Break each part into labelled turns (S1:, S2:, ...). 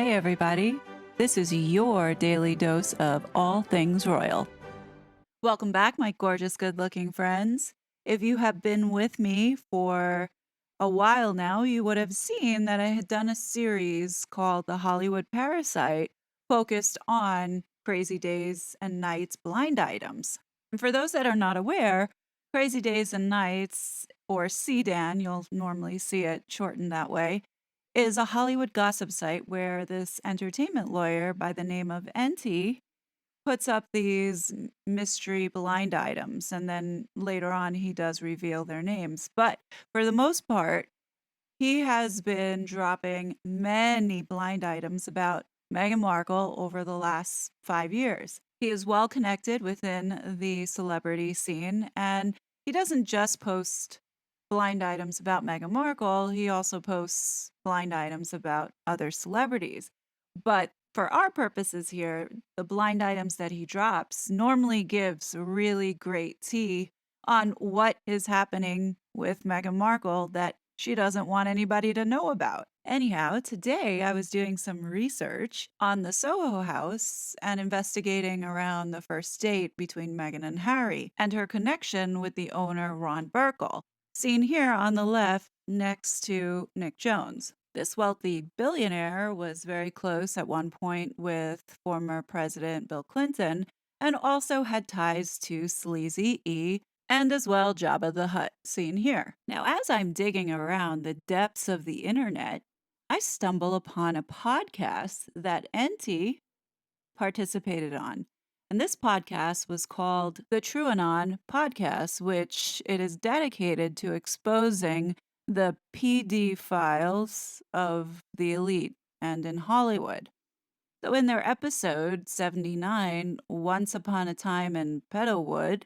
S1: Hey everybody, this is your daily dose of all things royal. Welcome back, my gorgeous, good-looking friends. If you have been with me for a while now, you would have seen that I had done a series called The Hollywood Parasite, focused on Crazy Days and Nights blind items. And for those that are not aware, Crazy Days and Nights, or CDAN, you'll normally see it shortened that way, is a Hollywood gossip site where this entertainment lawyer by the name of Enty puts up these mystery blind items, and then later on he does reveal their names. But for the most part, he has been dropping many blind items about Meghan Markle over the last 5 years. He is well connected within the celebrity scene, and he doesn't just post blind items about Meghan Markle, he also posts blind items about other celebrities. But for our purposes here, the blind items that he drops normally gives really great tea on what is happening with Meghan Markle that she doesn't want anybody to know about. Anyhow, today I was doing some research on the Soho house and investigating around the first date between Meghan and Harry and her connection with the owner, Ron Burkle, seen here on the left next to Nick Jones. This wealthy billionaire was very close at one point with former President Bill Clinton and also had ties to Sleazy E and as well Jabba the Hutt, seen here. Now, as I'm digging around the depths of the internet, I stumble upon a podcast that Enty participated on. And this podcast was called the TrueAnon podcast, which it is dedicated to exposing the PD files of the elite and in Hollywood. So in their episode 79, Once Upon a Time in Pedowood,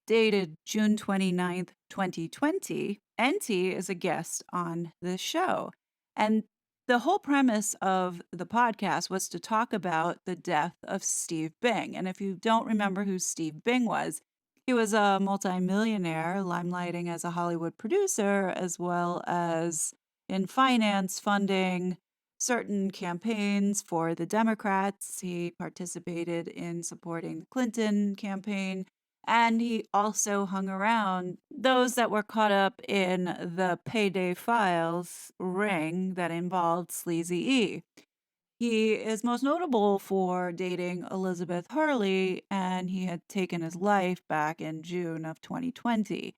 S1: dated June 29th, 2020, Enty is a guest on the show. And the whole premise of the podcast was to talk about the death of Steve Bing. And if you don't remember who Steve Bing was, he was a multimillionaire limelighting as a Hollywood producer, as well as in finance, funding certain campaigns for the Democrats. He participated in supporting the Clinton campaign. And he also hung around those that were caught up in the payday files ring that involved Sleazy E. He is most notable for dating Elizabeth Hurley, and he had taken his life back in June of 2020.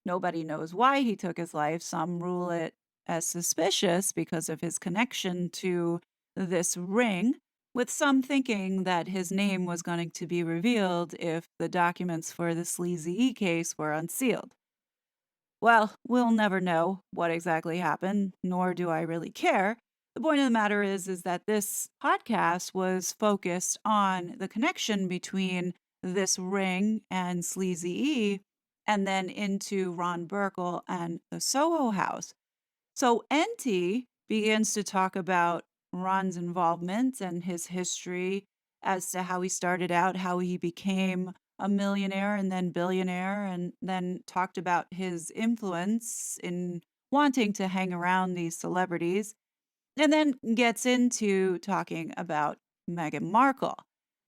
S1: Nobody knows why he took his life. Some rule it as suspicious because of his connection to this ring, with some thinking that his name was going to be revealed if the documents for the Sleazy E case were unsealed. Well, we'll never know what exactly happened, nor do I really care. The point of the matter is that this podcast was focused on the connection between this ring and Sleazy E, and then into Ron Burkle and the Soho house. So Enty begins to talk about Ron's involvement and his history as to how he started out, how he became a millionaire and then billionaire, and then talked about his influence in wanting to hang around these celebrities, and then gets into talking about Meghan Markle.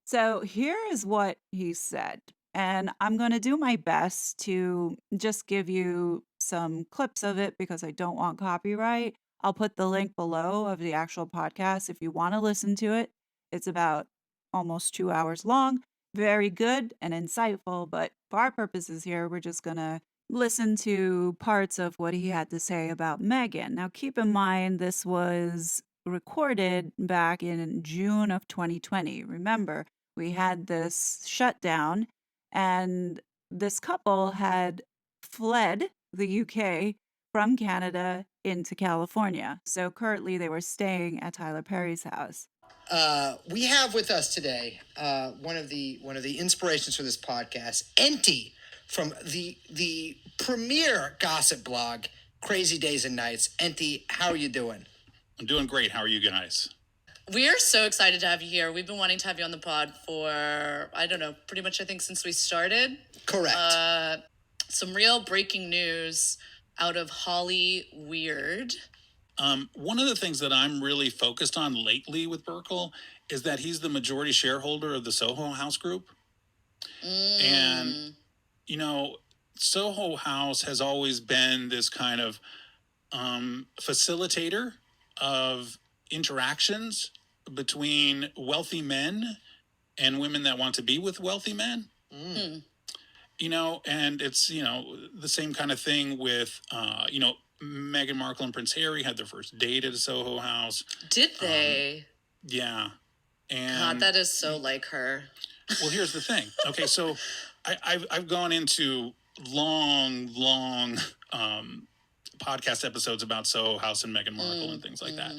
S1: So here is what he said. And I'm going to do my best to just give you some clips of it because I don't want copyright. I'll put the link below of the actual podcast if you want to listen to it. It's about almost 2 hours long. Very good and insightful. But for our purposes here, we're just going to listen to parts of what he had to say about Meghan. Now, keep in mind, this was recorded back in June of 2020. Remember, we had this shutdown, and this couple had fled the UK from Canada into California. So currently they were staying at Tyler Perry's house.
S2: We have with us today one of the inspirations for this podcast, Enty, from the premier gossip blog, Crazy Days and Nights. Enty, how are you doing?
S3: I'm doing great. How are you guys?
S4: We are so excited to have you here. We've been wanting to have you on the pod for, I don't know, pretty much I think since we started.
S2: Correct.
S4: Some real breaking news out of Holly Weird.
S3: One of the things that I'm really focused on lately with Burkle is that he's the majority shareholder of the Soho House Group. And, you know, Soho House has always been this kind of facilitator of interactions between wealthy men and women that want to be with wealthy men. You know, and it's, you know, the same kind of thing with, you know, Meghan Markle and Prince Harry had their first date at a Soho House.
S4: Did they?
S3: Yeah. And
S4: God, that is so like her.
S3: well, here's the thing. Okay, so I've gone into long podcast episodes about Soho House and Meghan Markle and things like that.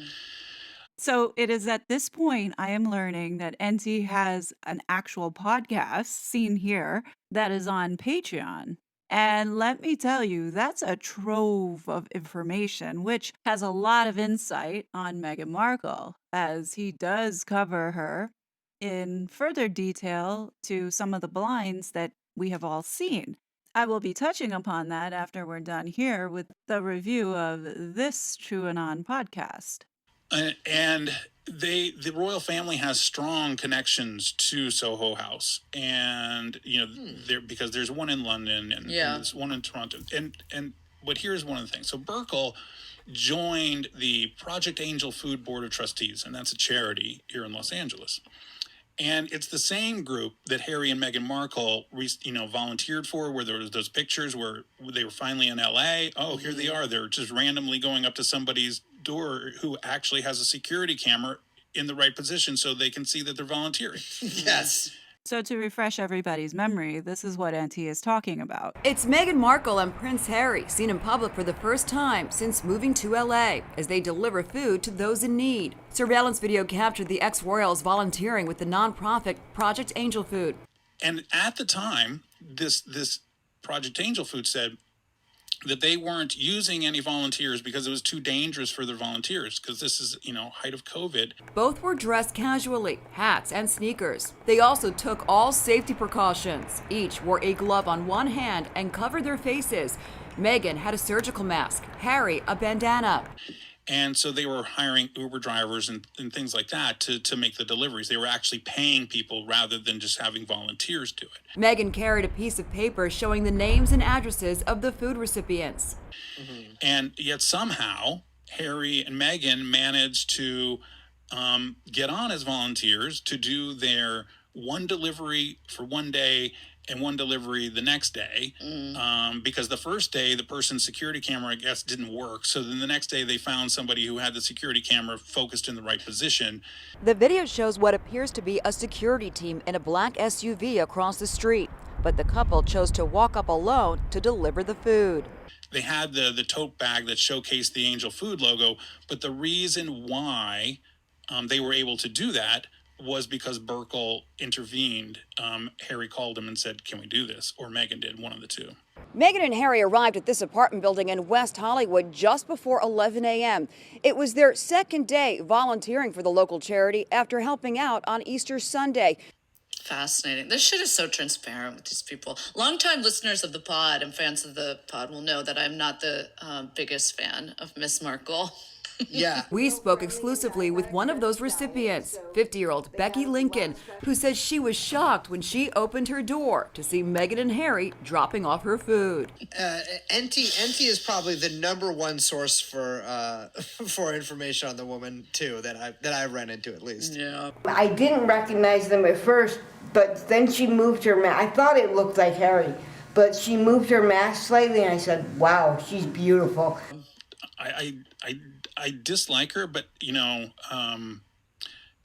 S1: So it is at this point I am learning that Enty has an actual podcast, seen here, that is on Patreon. And let me tell you, that's a trove of information, which has a lot of insight on Meghan Markle, as he does cover her in further detail to some of the blinds that we have all seen. I will be touching upon that after we're done here with the review of this TrueAnon podcast.
S3: And the royal family has strong connections to Soho House, and you know there because there's one in London and there's one in Toronto, and but here's one of the things. So Burkle joined the Project Angel Food Board of Trustees, and that's a charity here in Los Angeles. And it's the same group that Harry and Meghan Markle, you know, volunteered for, where there was those pictures where they were finally in L.A. Oh, here they are. They're just randomly going up to somebody's door who actually has a security camera in the right position so they can see that they're volunteering.
S2: Yes.
S1: So to refresh everybody's memory, this is what Enty is talking about.
S5: It's Meghan Markle and Prince Harry seen in public for the first time since moving to LA as they deliver food to those in need. Surveillance video captured the ex-royals volunteering with the nonprofit Project Angel Food.
S3: And at the time, this Project Angel Food said that they weren't using any volunteers because it was too dangerous for their volunteers, because this is, you know, height of COVID.
S5: Both were dressed casually, hats and sneakers. They also took all safety precautions. Each wore a glove on one hand and covered their faces. Meghan had a surgical mask, Harry a bandana.
S3: And so they were hiring Uber drivers and things like that to make the deliveries. They were actually paying people rather than just having volunteers do it.
S5: Meghan carried a piece of paper showing the names and addresses of the food recipients.
S3: And yet somehow Harry and Meghan managed to get on as volunteers to do their one delivery for one day and one delivery the next day, because the first day the person's security camera, I guess, didn't work. So then the next day they found somebody who had the security camera focused in the right position.
S5: The video shows what appears to be a security team in a black SUV across the street, but the couple chose to walk up alone to deliver the food.
S3: They had the tote bag that showcased the Angel Food logo, but the reason why they were able to do that was because Burkle intervened. Harry called him and said, "Can we do this?" Or Meghan did, one of the two.
S5: Meghan and Harry arrived at this apartment building in West Hollywood just before 11 a.m. It was their second day volunteering for the local charity after helping out on Easter Sunday.
S4: Fascinating. This shit is so transparent with these people. Longtime listeners of the pod and fans of the pod will know that I'm not the biggest fan of Miss Markle.
S2: Yeah.
S5: We spoke exclusively with one of those recipients, 50-year-old Becky Lincoln, who says she was shocked when she opened her door to see Meghan and Harry dropping off her food.
S2: Enty is probably the number one source for for information on the woman too that I've run into, at least.
S4: Yeah.
S6: I didn't recognize them at first, but then she moved her mask. I thought it looked like Harry, but she moved her mask slightly, and I said, "Wow, she's beautiful."
S3: I dislike her, but, you know,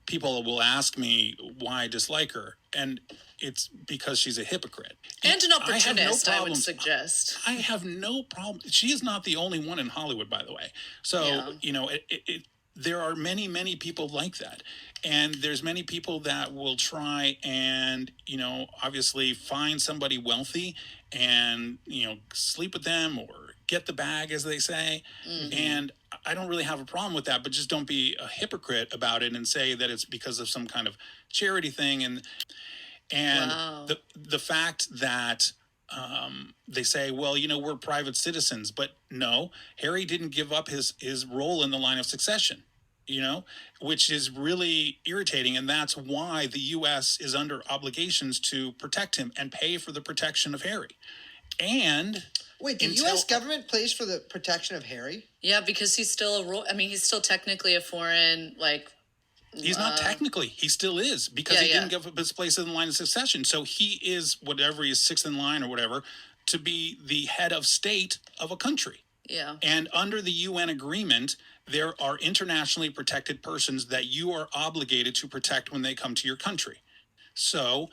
S3: people will ask me why I dislike her, and it's because she's a hypocrite.
S4: And an opportunist, I would
S3: problem-
S4: suggest.
S3: I have no problem. She is not the only one in Hollywood, by the way. So,
S4: Yeah.
S3: you know, there are many people like that. And there's many people that will try and, you know, obviously find somebody wealthy and, you know, sleep with them or get the bag, as they say. And I don't really have a problem with that, but just don't be a hypocrite about it and say that it's because of some kind of charity thing. And
S4: Wow.
S3: the fact that they say, well, we're private citizens, but no, Harry didn't give up his role in the line of succession, which is really irritating. And that's why the U.S. is under obligations to protect him and pay for the protection of Harry. And
S2: wait, the U.S. government pays for the protection of Harry?
S4: Yeah, because he's still he's still technically a foreign,
S3: he's not technically. He still is, because he didn't give up his place in the line of succession. So he is whatever, he is sixth in line or whatever, to be the head of state of a country.
S4: Yeah.
S3: And under the UN agreement, there are internationally protected persons that you are obligated to protect when they come to your country. So,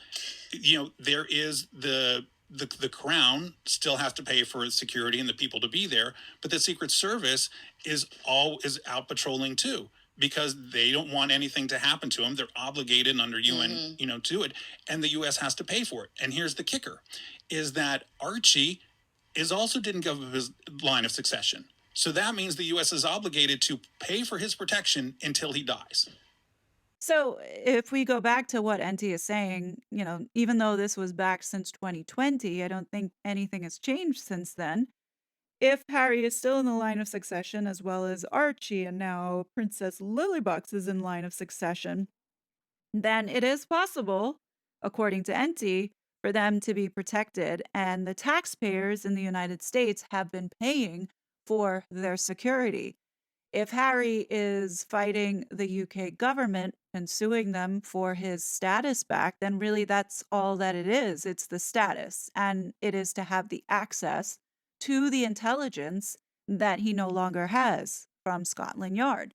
S3: there is the crown still has to pay for its security and the people to be there, but the Secret Service is out patrolling too, because they don't want anything to happen to them. They're obligated under UN, to it, and the U.S. has to pay for it. And here's the kicker, is that Archie also didn't give up his line of succession. So that means the U.S. is obligated to pay for his protection until he dies.
S1: So if we go back to what Enty is saying, even though this was back since 2020, I don't think anything has changed since then. If Harry is still in the line of succession, as well as Archie, and now Princess Lilybucks is in line of succession, then it is possible, according to Enty, for them to be protected. And the taxpayers in the United States have been paying for their security. If Harry is fighting the UK government and suing them for his status back, then really that's all that it is. It's the status, and it is to have the access to the intelligence that he no longer has from Scotland Yard.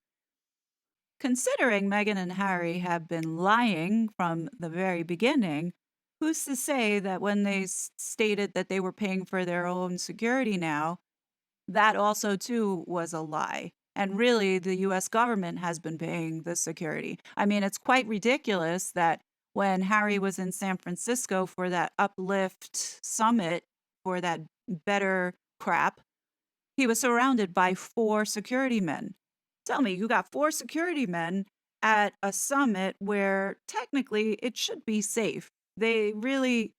S1: Considering Meghan and Harry have been lying from the very beginning, who's to say that when they stated that they were paying for their own security now, that also too was a lie? And really, the US government has been paying the security. I mean, it's quite ridiculous that when Harry was in San Francisco for that Uplift summit, for that better crap, he was surrounded by 4 security men. Tell me, you got 4 security men at a summit where technically it should be safe. They really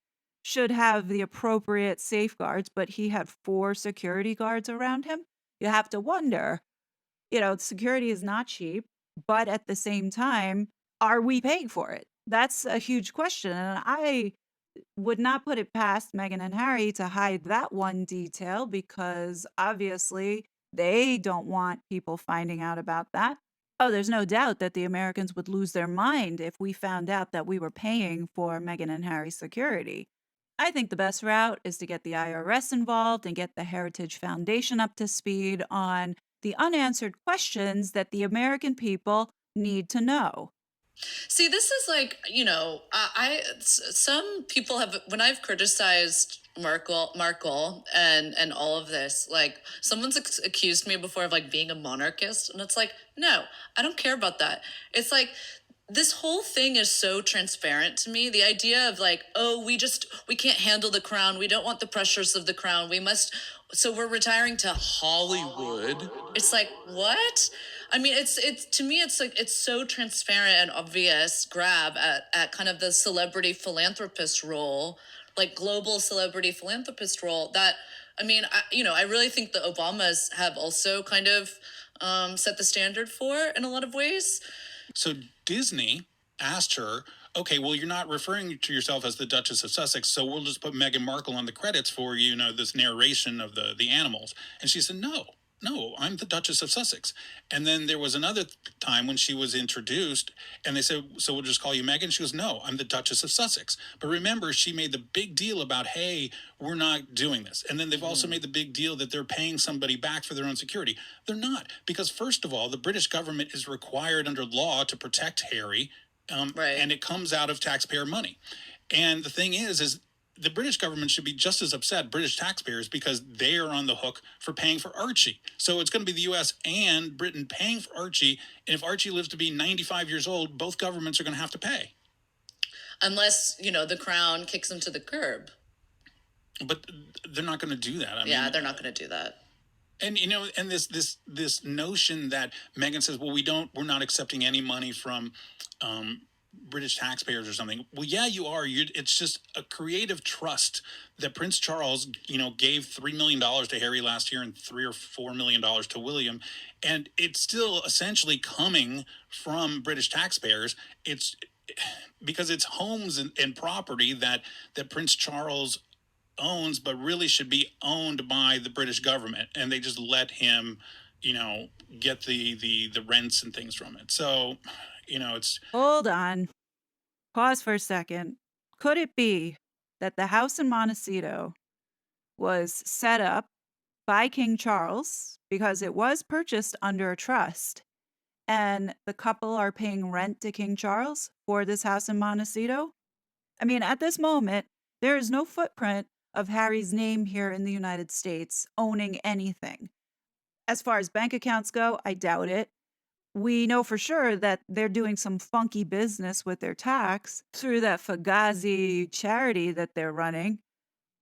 S1: should have the appropriate safeguards, but he had 4 security guards around him. You have to wonder, security is not cheap, but at the same time, are we paying for it? That's a huge question. And I would not put it past Meghan and Harry to hide that one detail, because obviously they don't want people finding out about that. Oh, there's no doubt that the Americans would lose their mind if we found out that we were paying for Meghan and Harry's security. I think the best route is to get the IRS involved and get the Heritage Foundation up to speed on the unanswered questions that the American people need to know.
S4: See, this is some people have, when I've criticized Markle and all of this, someone's accused me before of being a monarchist, and it's no, I don't care about that. It's this whole thing is so transparent to me. The idea of we can't handle the crown. We don't want the pressures of the crown. So we're retiring to
S3: Hollywood.
S4: It's what? I mean, it's to me, it's so transparent and obvious grab at kind of the celebrity philanthropist role, global celebrity philanthropist role that, I really think the Obamas have also kind of set the standard for in a lot of ways.
S3: So Disney asked her, okay, well, you're not referring to yourself as the Duchess of Sussex, so we'll just put Meghan Markle on the credits for, this narration of the animals. And she said, no, I'm the Duchess of Sussex. And then there was another time when she was introduced, and they said, so we'll just call you Meghan? She goes, no, I'm the Duchess of Sussex. But remember, she made the big deal about, hey, we're not doing this. And then they've also made the big deal that they're paying somebody back for their own security. They're not, because first of all, the British government is required under law to protect Harry,
S4: right.
S3: And it comes out of taxpayer money. And the thing is the British government should be just as upset, British taxpayers, because they are on the hook for paying for Archie. So it's going to be the U.S. and Britain paying for Archie. And if Archie lives to be 95 years old, both governments are going to have to pay.
S4: Unless, the crown kicks them to the curb.
S3: But they're not going to do that.
S4: They're not going to do that.
S3: And, and this notion that Meghan says, well, we're not accepting any money from British taxpayers or something. Well, yeah, you are. It's just a creative trust that Prince Charles, gave $3 million to Harry last year and $3 or $4 million to William. And it's still essentially coming from British taxpayers. It's because it's homes and property that Prince Charles owns, but really should be owned by the British government. And they just let him, get the rents and things from it. So, it's...
S1: Hold on. Pause for a second. Could it be that the house in Montecito was set up by King Charles because it was purchased under a trust, and the couple are paying rent to King Charles for this house in Montecito? I mean, at this moment, there is no footprint of Harry's name here in the United States owning anything. As far as bank accounts go, I doubt it. We know for sure that they're doing some funky business with their tax through that Fugazi charity that they're running.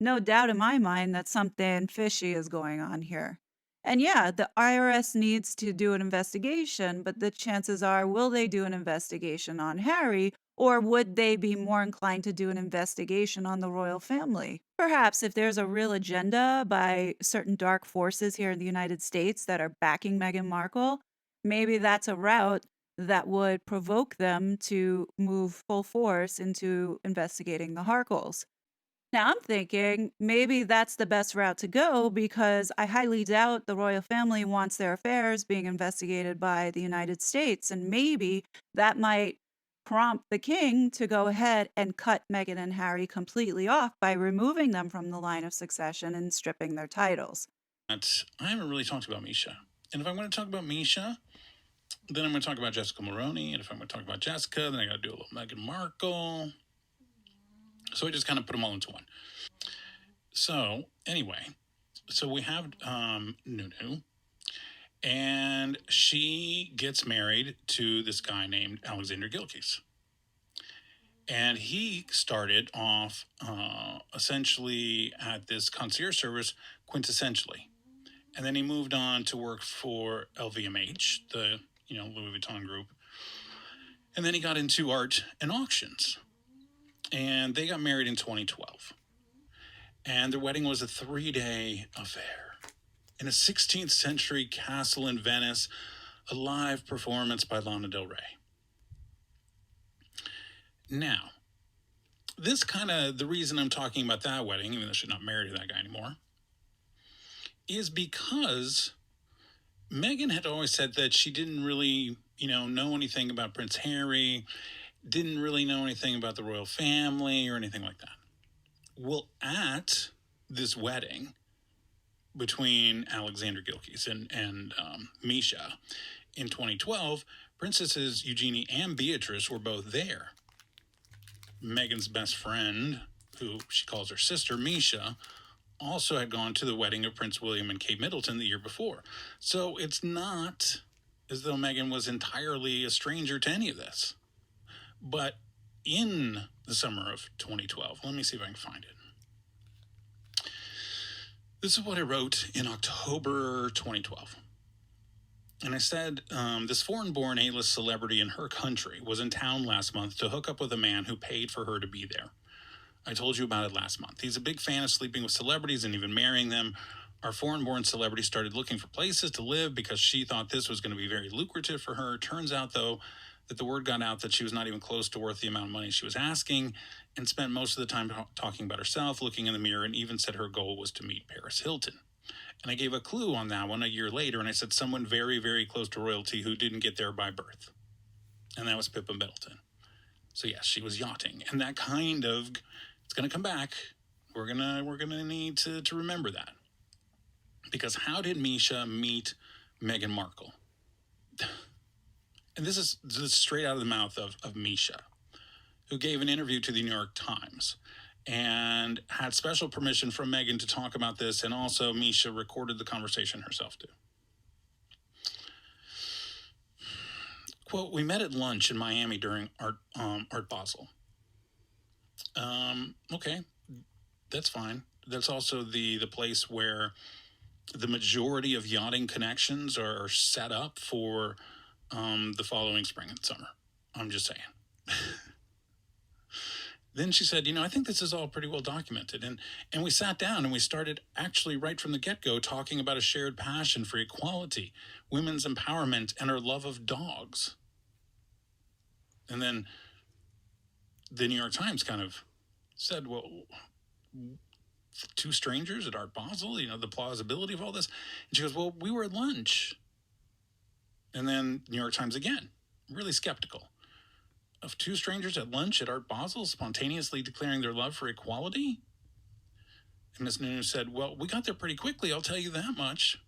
S1: No doubt in my mind that something fishy is going on here. And yeah, the IRS needs to do an investigation, but the chances are, will they do an investigation on Harry, or would they be more inclined to do an investigation on the royal family? Perhaps if there's a real agenda by certain dark forces here in the United States that are backing Meghan Markle, maybe that's a route that would provoke them to move full force into investigating the Harkles. Now I'm thinking maybe that's the best route to go, because I highly doubt the royal family wants their affairs being investigated by the United States. And maybe that might prompt the king to go ahead and cut Meghan and Harry completely off by removing them from the line of succession and stripping their titles.
S3: I haven't really talked about Misha. And if I'm going to talk about Misha, then I'm going to talk about Jessica Mulroney. And if I'm going to talk about Jessica, then I got to do a little Meghan Markle. So I just kind of put them all into one. So anyway, so we have Nonoo, and she gets married to this guy named Alexander Gilkes. And he started off essentially at this concierge service, quintessentially. And then he moved on to work for LVMH, the Louis Vuitton group. And then he got into art and auctions. And they got married in 2012. And their wedding was a 3-day affair in a 16th century castle in Venice, a live performance by Lana Del Rey. Now, the reason I'm talking about that wedding, even though she's not married to that guy anymore, is because Meghan had always said that she didn't really, know anything about Prince Harry, didn't really know anything about the royal family or anything like that. Well, at this wedding between Alexander Gilkes and Misha in 2012, Princesses Eugenie and Beatrice were both there. Meghan's best friend, who she calls her sister, Misha, also had gone to the wedding of Prince William and Kate Middleton the year before. So it's not as though Meghan was entirely a stranger to any of this. But in the summer of 2012, let me see if I can find it. This is what I wrote in October 2012. And I said, this foreign-born A-list celebrity in her country was in town last month to hook up with a man who paid for her to be there. I told you about it last month. He's a big fan of sleeping with celebrities and even marrying them. Our foreign-born celebrity started looking for places to live because she thought this was going to be very lucrative for her. Turns out, though, that the word got out that she was not even close to worth the amount of money she was asking, and spent most of the time talking about herself, looking in the mirror, and even said her goal was to meet Paris Hilton. And I gave a clue on that one a year later, and I said someone very, very close to royalty who didn't get there by birth. And that was Pippa Middleton. So yes, she was yachting. And that kind of, it's going to come back. We're gonna need to remember that. Because how did Misha meet Meghan Markle? And this is straight out of the mouth of Misha, who gave an interview to the New York Times and had special permission from Meghan to talk about this, and also Misha recorded the conversation herself too. Quote, we met at lunch in Miami during Art Basel. Okay, that's fine. That's also the place where the majority of yachting connections are set up for the following spring and summer. I'm just saying. then she said, I think this is all pretty well documented. And we sat down and we started actually right from the get-go talking about a shared passion for equality, women's empowerment, and our love of dogs. And then the New York Times kind of said, well, two strangers at Art Basel, the plausibility of all this. And she goes, well, we were at lunch. And then New York Times again, really skeptical. Of two strangers at lunch at Art Basel spontaneously declaring their love for equality? And Ms. Nonoo said, well, we got there pretty quickly, I'll tell you that much.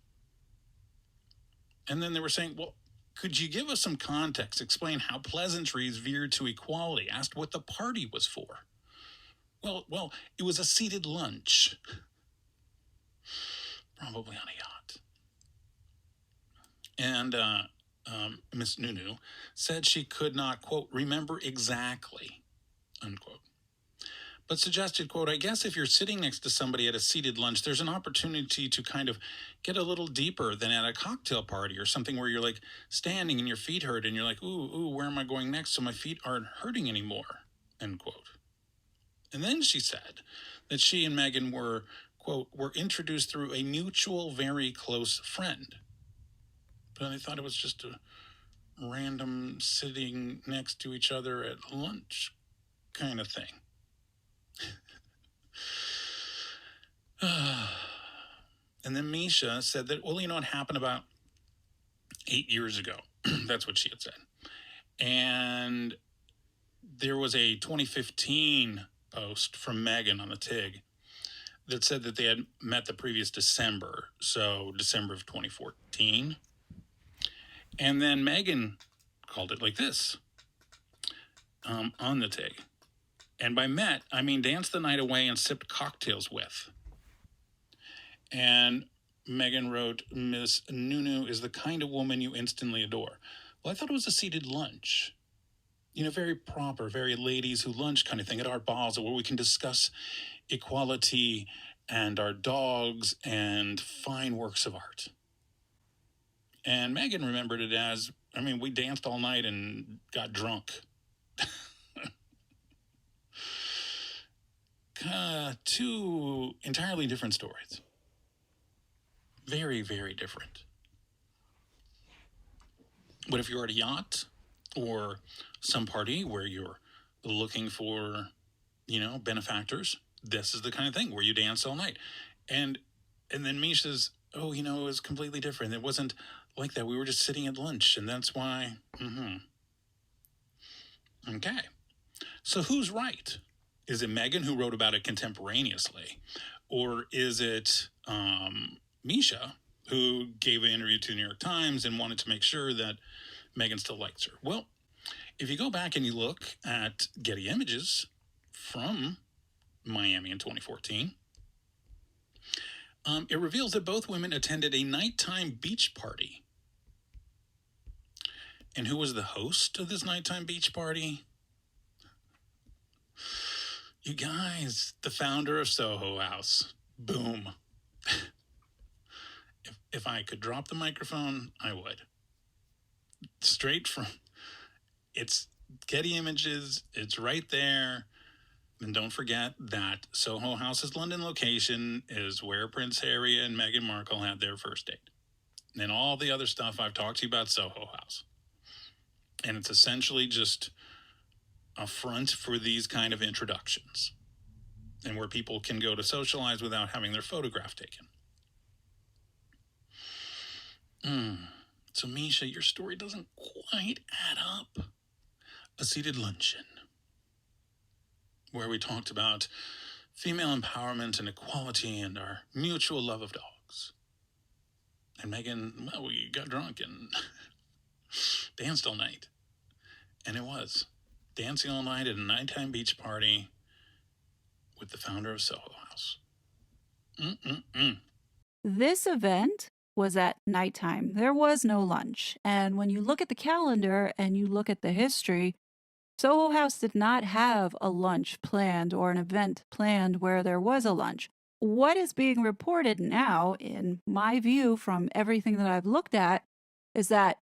S3: And then they were saying, well, could you give us some context, explain how pleasantries veered to equality, asked what the party was for? Well, it was a seated lunch. Probably on a yacht. And Ms. Nonoo said she could not, quote, remember exactly, unquote. But suggested, quote, I guess if you're sitting next to somebody at a seated lunch, there's an opportunity to kind of get a little deeper than at a cocktail party or something where you're like standing and your feet hurt and you're like, ooh, where am I going next so my feet aren't hurting anymore, end quote. And then she said that she and Meghan were, quote, were introduced through a mutual, very close friend. But I thought it was just a random sitting next to each other at lunch kind of thing. And then Misha said that, well, it happened about 8 years ago. That's what she had said. And there was a 2015 post from Meghan on the TIG that said that they had met the previous December, so December of 2014. And then Meghan called it like this on the TIG. And by met, I mean danced the night away and sipped cocktails with. And Meghan wrote, Miss Nonoo is the kind of woman you instantly adore. Well, I thought it was a seated lunch. Very proper, very ladies who lunch kind of thing at Art Basel, where we can discuss equality and our dogs and fine works of art. And Meghan remembered it as, we danced all night and got drunk. Two entirely different stories. Very, very different. But if you're at a yacht or some party where you're looking for, benefactors, this is the kind of thing where you dance all night. And then Misha's, oh, it was completely different. It wasn't like that. We were just sitting at lunch, and that's why. Okay. So who's right? Is it Meghan who wrote about it contemporaneously? Or is it Misha who gave an interview to the New York Times and wanted to make sure that Meghan still likes her? Well, if you go back and you look at Getty Images from Miami in 2014, it reveals that both women attended a nighttime beach party. And who was the host of this nighttime beach party? You guys, the founder of Soho House. Boom. If I could drop the microphone, I would. Straight from, it's Getty Images, it's right there. And don't forget that Soho House's London location is where Prince Harry and Meghan Markle had their first date. And all the other stuff I've talked to you about Soho House. And it's essentially just a front for these kind of introductions and where people can go to socialize without having their photograph taken. So Misha, your story doesn't quite add up. A seated luncheon where we talked about female empowerment and equality and our mutual love of dogs. And Meghan, well, we got drunk and danced all night. And it was dancing all night at a nighttime beach party with the founder of Soho House.
S1: This event was at nighttime. There was no lunch. And when you look at the calendar and you look at the history, Soho House did not have a lunch planned or an event planned where there was a lunch. What is being reported now, in my view, from everything that I've looked at, is that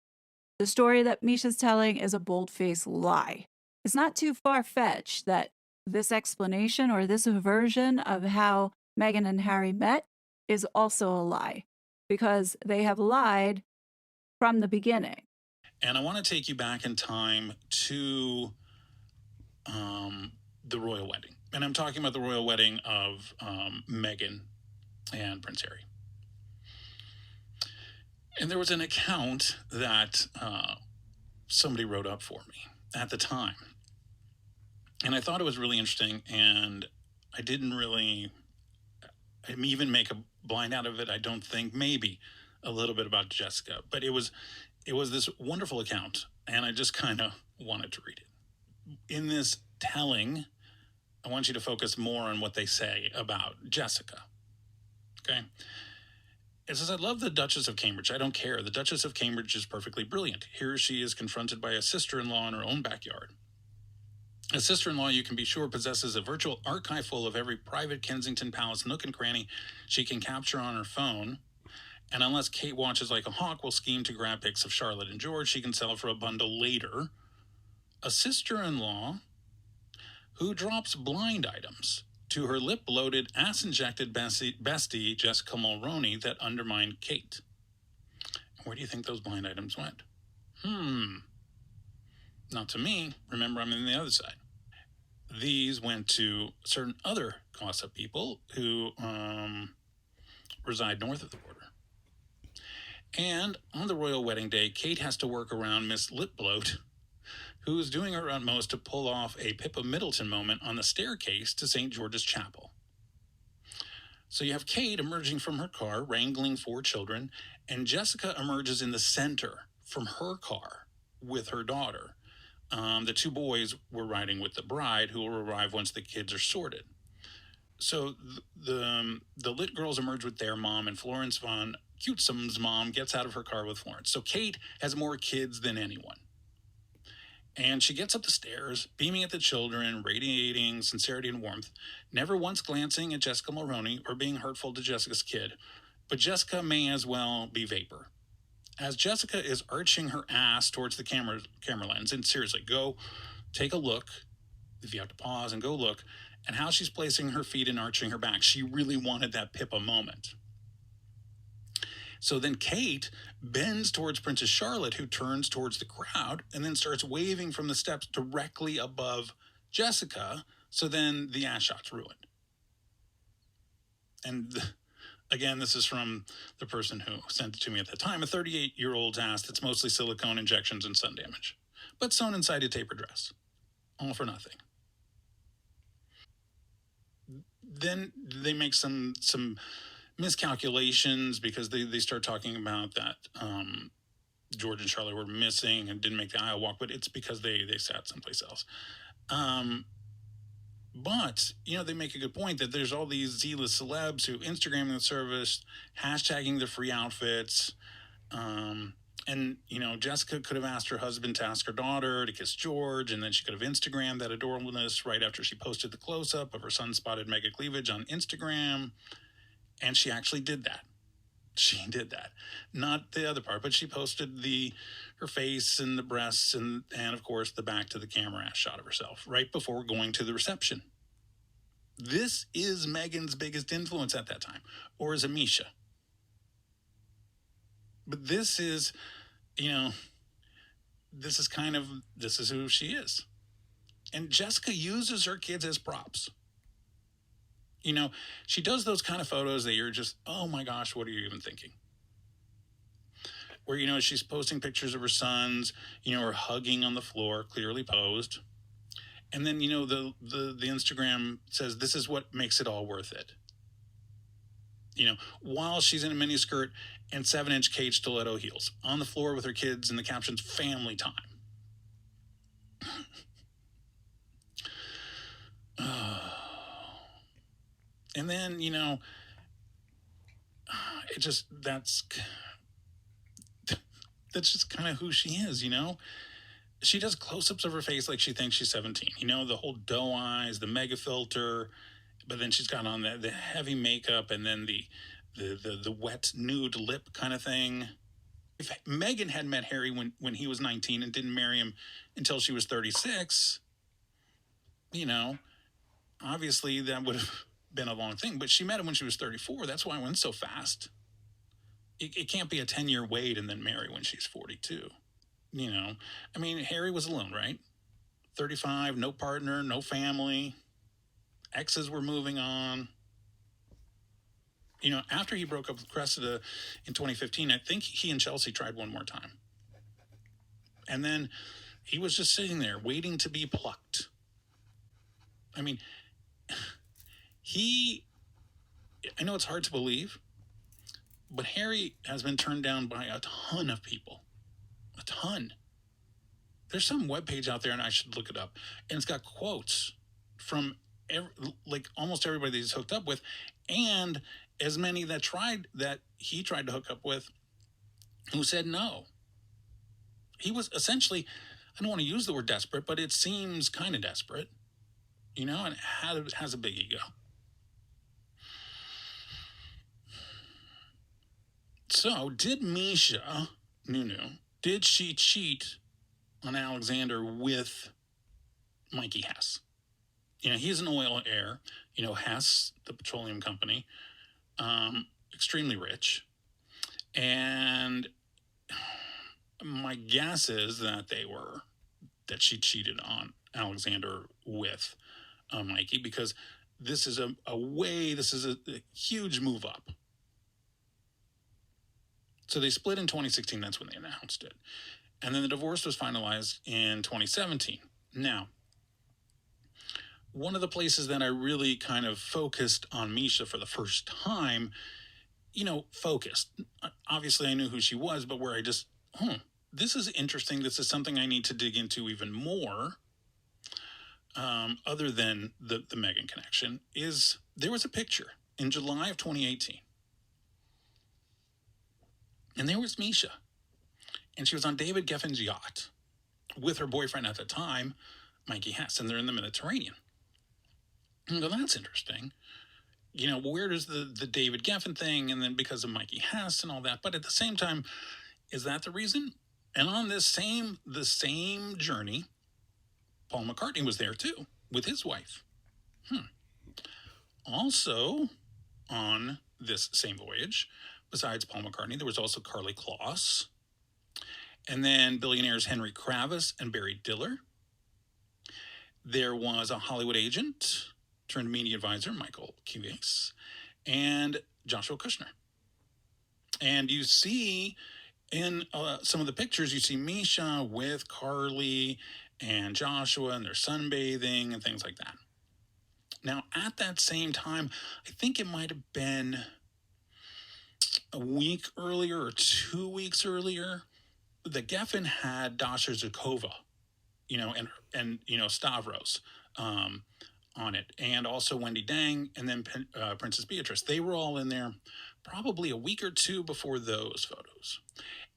S1: the story that Misha's telling is a bold-faced lie. It's not too far-fetched that this explanation or this version of how Meghan and Harry met is also a lie, because they have lied from the beginning.
S3: And I want to take you back in time to the royal wedding. And I'm talking about the royal wedding of Meghan and Prince Harry. And there was an account that somebody wrote up for me at the time. And I thought it was really interesting, and I didn't really even make a blind out of it. I don't think, maybe a little bit about Jessica, but it was this wonderful account, and I just kind of wanted to read it. In this telling, I want you to focus more on what they say about Jessica. Okay? It says, I love the Duchess of Cambridge. I don't care. The Duchess of Cambridge is perfectly brilliant. Here she is confronted by a sister-in-law in her own backyard. A sister-in-law, you can be sure, possesses a virtual archive full of every private Kensington Palace nook and cranny she can capture on her phone. And unless Kate watches like a hawk, will scheme to grab pics of Charlotte and George she can sell for a bundle later. A sister-in-law who drops blind items to her lip-bloated, ass-injected bestie, Jessica Mulroney, that undermined Kate. Where do you think those blind items went? Not to me. Remember, I'm on the other side. These went to certain other gossip people who reside north of the border. And on the royal wedding day, Kate has to work around Miss Lipbloat, who is doing her utmost to pull off a Pippa Middleton moment on the staircase to St. George's Chapel. So you have Kate emerging from her car, wrangling 4 children, and Jessica emerges in the center from her car with her daughter. The 2 boys were riding with the bride, who will arrive once the kids are sorted. So the lit girls emerge with their mom, and Florence von Cutesom's mom gets out of her car with Florence. So Kate has more kids than anyone. And she gets up the stairs, beaming at the children, radiating sincerity and warmth, never once glancing at Jessica Mulroney or being hurtful to Jessica's kid. But Jessica may as well be vapor. As Jessica is arching her ass towards the camera lens, and seriously, go take a look, if you have to pause and go look, at how she's placing her feet and arching her back. She really wanted that Pippa moment. So then Kate bends towards Princess Charlotte, who turns towards the crowd and then starts waving from the steps directly above Jessica. So then the ass shot's ruined. And again, this is from the person who sent it to me at the time. A 38-year-old's ass that's mostly silicone injections and sun damage, but sewn inside a tapered dress. All for nothing. Then they make some miscalculations, because they start talking about that George and Charlotte were missing and didn't make the aisle walk, but it's because they sat someplace else. But, they make a good point that there's all these Z-list celebs who Instagram the service, hashtagging the free outfits. And, Jessica could have asked her husband to ask her daughter to kiss George, and then she could have Instagrammed that adorableness right after she posted the close-up of her sun-spotted mega cleavage on Instagram. And she actually did that. She did that. Not the other part, but she posted her face and the breasts and of course, the back to the camera ass shot of herself right before going to the reception. This is Meghan's biggest influence at that time. Or is it Misha? But this is, this is who she is. And Jessica uses her kids as props. She does those kind of photos that you're just, oh my gosh, what are you even thinking? Where, she's posting pictures of her sons, or hugging on the floor, clearly posed. And then, the Instagram says, this is what makes it all worth it. While she's in a miniskirt and 7-inch cage stiletto heels on the floor with her kids, and the captions, family time. And then, that's just kind of who she is, She does close-ups of her face like she thinks she's 17. The whole doe eyes, the mega filter, but then she's got on the heavy makeup, and then the wet nude lip kind of thing. If Meghan had met Harry when he was 19 and didn't marry him until she was 36, obviously that would have been a long thing, but she met him when she was 34. That's why it went so fast. It can't be a 10-year wait and then marry when she's 42. You know, I mean, Harry was alone, right? 35, no partner, no family. Exes were moving on. You know, after he broke up with Cressida in 2015, I think he and Chelsea tried one more time. And then he was just sitting there waiting to be plucked. I mean, I know it's hard to believe, but Harry has been turned down by a ton of people. A ton. There's some webpage out there, and I should look it up, and it's got quotes from almost everybody that he's hooked up with, and as many that he tried to hook up with, who said no. He was essentially, I don't want to use the word desperate, but it seems kind of desperate, you know, and has a big ego. So, did Misha Nonoo, did she cheat on Alexander with Mikey Hess? You know, he's an oil heir. You know, Hess, the petroleum company, extremely rich. And my guess is that she cheated on Alexander with Mikey, because this is a huge move up. So they split in 2016. That's when they announced it. And then the divorce was finalized in 2017. Now, one of the places that I really kind of focused on Misha for the first time, you know, focused. Obviously, I knew who she was, but where I just, this is interesting. This is something I need to dig into even more, other than the Meghan connection, is there was a picture in July of 2018. And there was Misha. And she was on David Geffen's yacht with her boyfriend at the time, Mikey Hess, and they're in the Mediterranean. And I go, that's interesting. You know, where does the David Geffen thing, and then because of Mikey Hess and all that, but at the same time, is that the reason? And on the same journey, Paul McCartney was there too, with his wife. Also, on this same voyage, besides Paul McCartney, there was also Carly Kloss, and then billionaires Henry Kravis and Barry Diller. There was a Hollywood agent turned media advisor, Michael Kives, and Joshua Kushner. And you see in some of the pictures, you see Misha with Carly and Joshua, and they're sunbathing and things like that. Now, at that same time, I think it might have been a week earlier or 2 weeks earlier, the Geffen had Dasha Zukova, you know, and you know, Stavros on it, and also Wendy Dang, and then Princess Beatrice. They were all in there probably a week or two before those photos.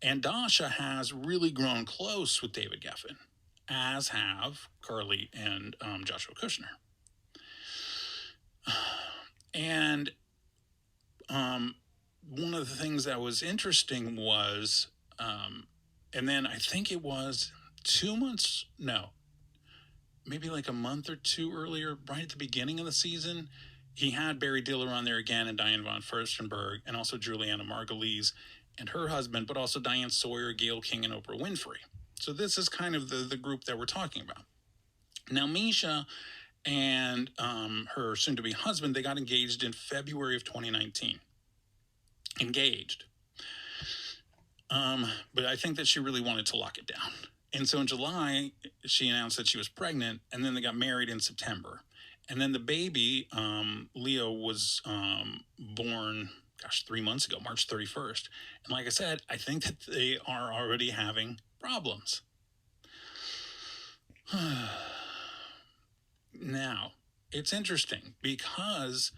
S3: And Dasha has really grown close with David Geffen, as have Carly and Joshua Kushner. And one of the things that was interesting was, and then I think it was 2 months, no, maybe like a month or two earlier, right at the beginning of the season, he had Barry Diller on there again, and Diane von Furstenberg, and also Juliana Margulies and her husband, but also Diane Sawyer, Gayle King, and Oprah Winfrey. So this is kind of the group that we're talking about. Now, Misha and her soon-to-be husband, they got engaged in February of 2019. Engaged. But I think that she really wanted to lock it down. And so in July, she announced that she was pregnant, and then they got married in September. And then the baby, Leo, was born, 3 months ago, March 31st. And like I said, I think that they are already having problems. Now, it's interesting because,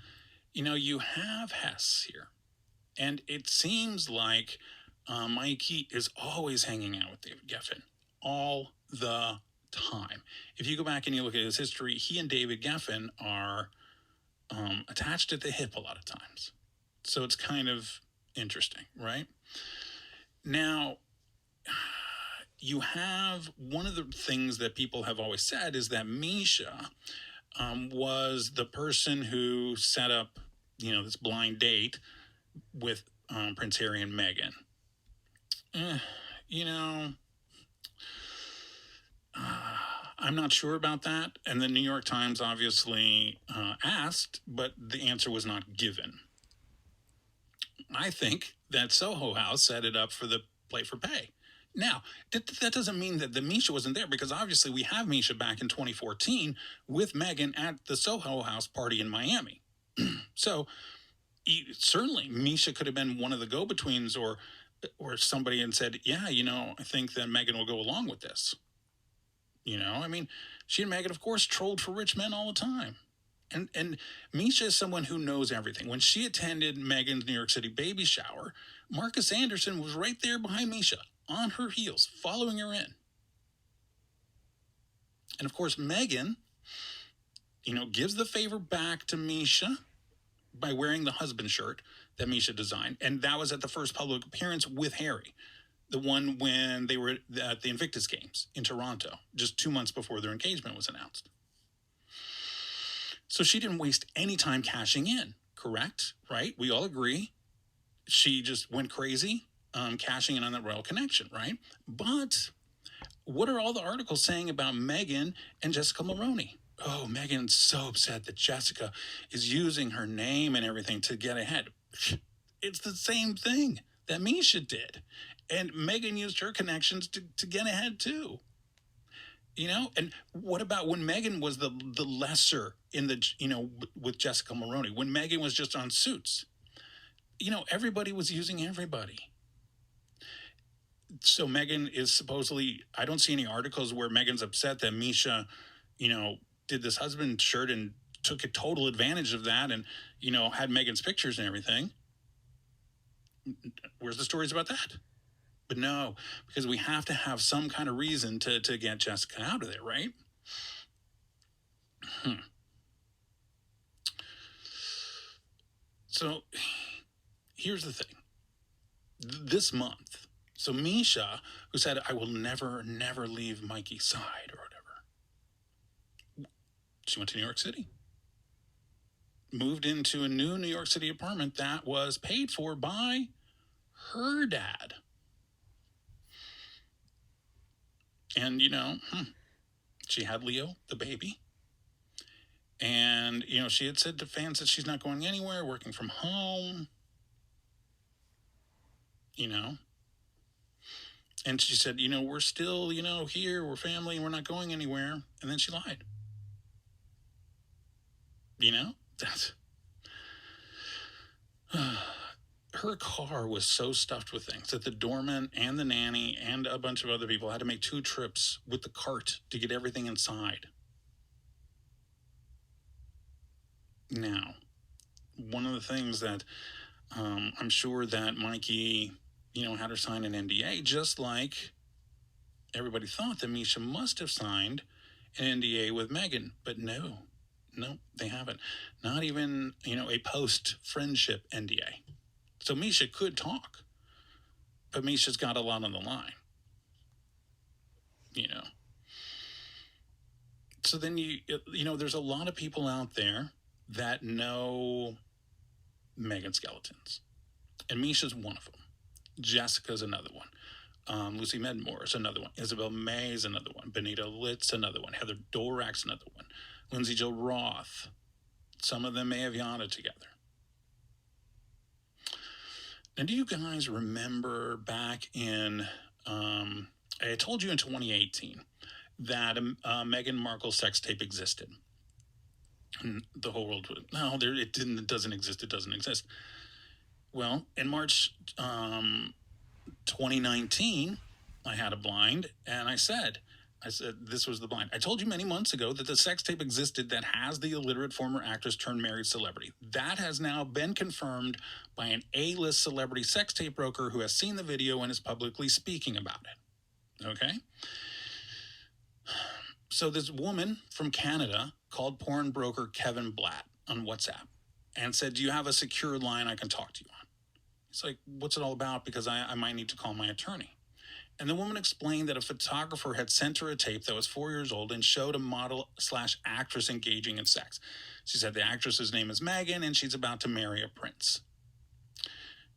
S3: you know, you have Hess here. And it seems like Mikey is always hanging out with David Geffen all the time. If you go back and you look at his history, he and David Geffen are attached at the hip a lot of times. So it's kind of interesting, right? Now, you have one of the things that people have always said is that Misha was the person who set up, this blind date with Prince Harry and Meghan. You know, I'm not sure about that. And the New York Times obviously asked, but the answer was not given. I think that Soho House set it up for the play for pay. Now, that doesn't mean that the Misha wasn't there, because obviously we have Misha back in 2014 with Meghan at the Soho House party in Miami. So certainly Misha could have been one of the go-betweens, or somebody and said, yeah, I think that Meghan will go along with this. I mean, she and Meghan, of course, trolled for rich men all the time. And Misha is someone who knows everything. When she attended Meghan's New York City baby shower, Marcus Anderson was right there behind Misha, on her heels, following her in. And of course, Meghan, gives the favor back to Misha by wearing the husband shirt that Misha designed. And that was at the first public appearance with Harry, the one when they were at the Invictus Games in Toronto, just 2 months before their engagement was announced. So she didn't waste any time cashing in, correct? Right? We all agree. She just went crazy cashing in on that royal connection, right? But what are all the articles saying about Meghan and Jessica Mulroney? Oh, Meghan's so upset that Jessica is using her name and everything to get ahead. It's the same thing that Misha did. And Meghan used her connections to get ahead too. And what about when Meghan was the lesser in the, with Jessica Mulroney, when Meghan was just on Suits? Everybody was using everybody. So Meghan is supposedly, I don't see any articles where Meghan's upset that Misha, did this husband shirt and took a total advantage of that and, had Meghan's pictures and everything. Where's the stories about that? But no, because we have to have some kind of reason to get Jessica out of there, right? So here's the thing. This month, so Misha, who said, I will never, never leave Mikey's side or whatever, she went to New York City. Moved into a new New York City apartment that was paid for by her dad. And, she had Leo, the baby. And, she had said to fans that she's not going anywhere, working from home. And she said, we're still, here, we're family, we're not going anywhere. And then she lied. That's... Her car was so stuffed with things that the doorman and the nanny and a bunch of other people had to make 2 trips with the cart to get everything inside. Now, one of the things that I'm sure that Mikey, had her sign an NDA, just like everybody thought that Misha must have signed an NDA with Meghan. But no, they haven't. Not even, a post-friendship NDA. So Misha could talk, but Misha's got a lot on the line, So then there's a lot of people out there that know Meghan skeletons, and Misha's one of them. Jessica's another one. Lucy Medmore is another one. Isabel May is another one. Benita Litt's another one. Heather Dorak's another one. Lindsay Jo Roth. Some of them may have yachted together. Now, do you guys remember back in, I told you in 2018 that Meghan Markle's sex tape existed. And the whole world would, no, it doesn't exist. Well, in March 2019, I had a blind, and I said, this was the blind. I told you many months ago that the sex tape existed that has the illiterate former actress turned married celebrity. That has now been confirmed by an A-list celebrity sex tape broker who has seen the video and is publicly speaking about it. Okay? So this woman from Canada called porn broker Kevin Blatt on WhatsApp and said, do you have a secure line I can talk to you on? He's like, what's it all about? Because I might need to call my attorney. And the woman explained that a photographer had sent her a tape that was 4 years old and showed a model/actress engaging in sex. She said the actress's name is Meghan and she's about to marry a prince.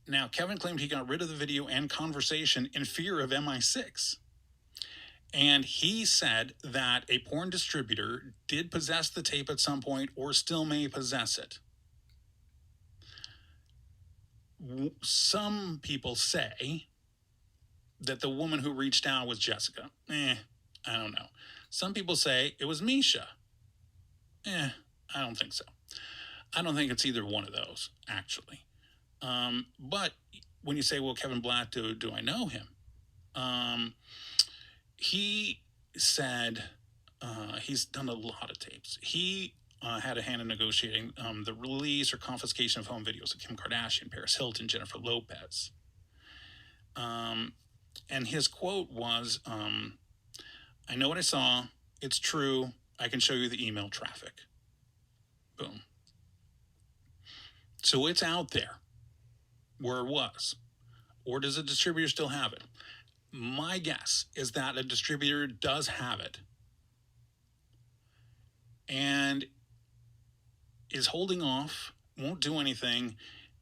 S3: Now, Kevin claimed he got rid of the video and conversation in fear of MI6. And he said that a porn distributor did possess the tape at some point or still may possess it. Some people say that the woman who reached out was Jessica. I don't know. Some people say it was Misha. I don't think so. I don't think it's either one of those, actually. But when you say, well, Kevin Blatt, do I know him? He said he's done a lot of tapes. He had a hand in negotiating the release or confiscation of home videos of Kim Kardashian, Paris Hilton, Jennifer Lopez. And his quote was, I know what I saw. It's true. I can show you the email traffic. Boom. So it's out there where it was. Or does a distributor still have it? My guess is that a distributor does have it and is holding off, won't do anything,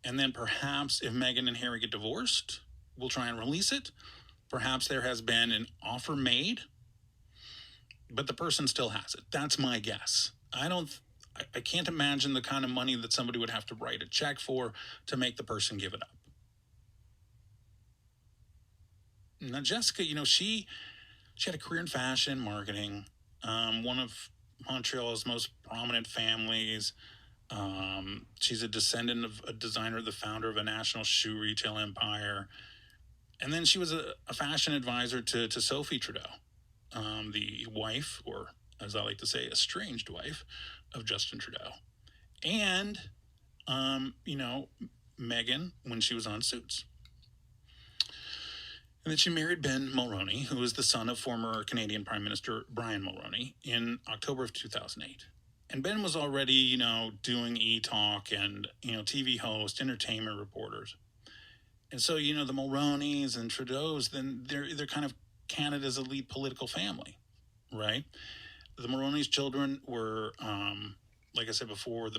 S3: and then perhaps if Meghan and Harry get divorced, we'll try and release it. Perhaps there has been an offer made, but the person still has it. That's my guess. I can't imagine the kind of money that somebody would have to write a check for to make the person give it up. Now, Jessica, she had a career in fashion marketing, one of Montreal's most prominent families. She's a descendant of a designer, the founder of a national shoe retail empire. And then she was a fashion advisor to Sophie Trudeau, the wife, or as I like to say, estranged wife of Justin Trudeau. And, Meghan when she was on Suits. And then she married Ben Mulroney, who is the son of former Canadian Prime Minister Brian Mulroney, in October of 2008. And Ben was already, doing e-talk and, TV host, entertainment reporters. And so, the Mulroneys and Trudeaus, then they're kind of Canada's elite political family, right? The Mulroney's children were, like I said before,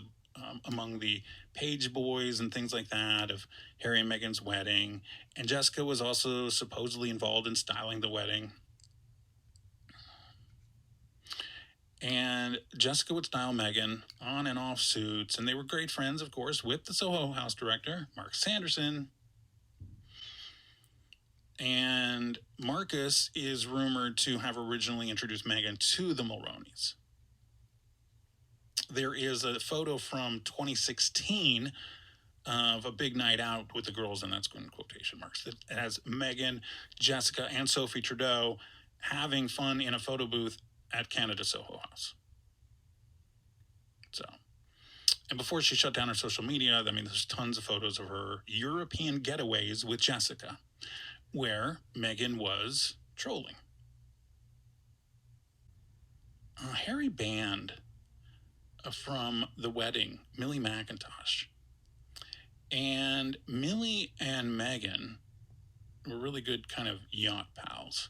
S3: among the page boys and things like that of Harry and Meghan's wedding. And Jessica was also supposedly involved in styling the wedding. And Jessica would style Meghan on and off Suits, and they were great friends, of course, with the Soho House director, Mark Sanderson. And Marcus is rumored to have originally introduced Meghan to the Mulroneys. There is a photo from 2016 of a big night out with the girls, and that's in quotation marks, that has Meghan, Jessica, and Sophie Trudeau having fun in a photo booth at Canada Soho House. So, and before she shut down her social media, there's tons of photos of her European getaways with Jessica, where Meghan was trolling. Harry banned from the wedding Millie McIntosh. And Millie and Meghan were really good kind of yacht pals.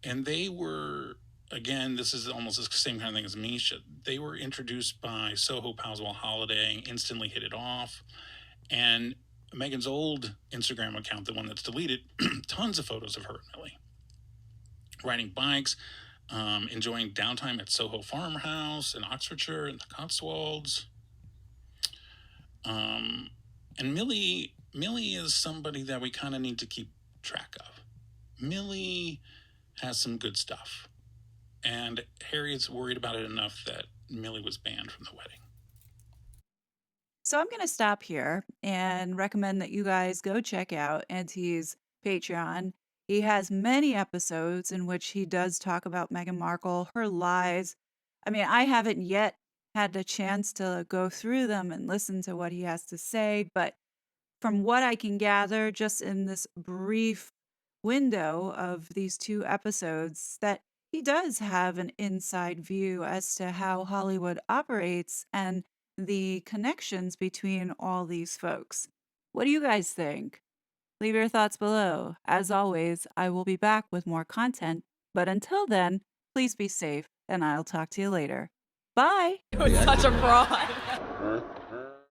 S3: And they were, again, this is almost the same kind of thing as Misha. They were introduced by Soho pals while holidaying, instantly hit it off. And Meghan's old Instagram account, the one that's deleted, tons of photos of her and Millie riding bikes, enjoying downtime at Soho Farmhouse in Oxfordshire in the Cotswolds. And Millie is somebody that we kind of need to keep track of. Millie has some good stuff. And Harry's worried about it enough that Millie was banned from the wedding.
S1: So I'm going to stop here and recommend that you guys go check out Enty's Patreon. He has many episodes in which he does talk about Meghan Markle, her lies. I haven't yet had the chance to go through them and listen to what he has to say, but from what I can gather just in this brief window of these 2 episodes, that he does have an inside view as to how Hollywood operates and the connections between all these folks. What do you guys think? Leave your thoughts below. As always, I will be back with more content. But until then, please be safe, and I'll talk to you later. Bye.
S5: It was such a fraud.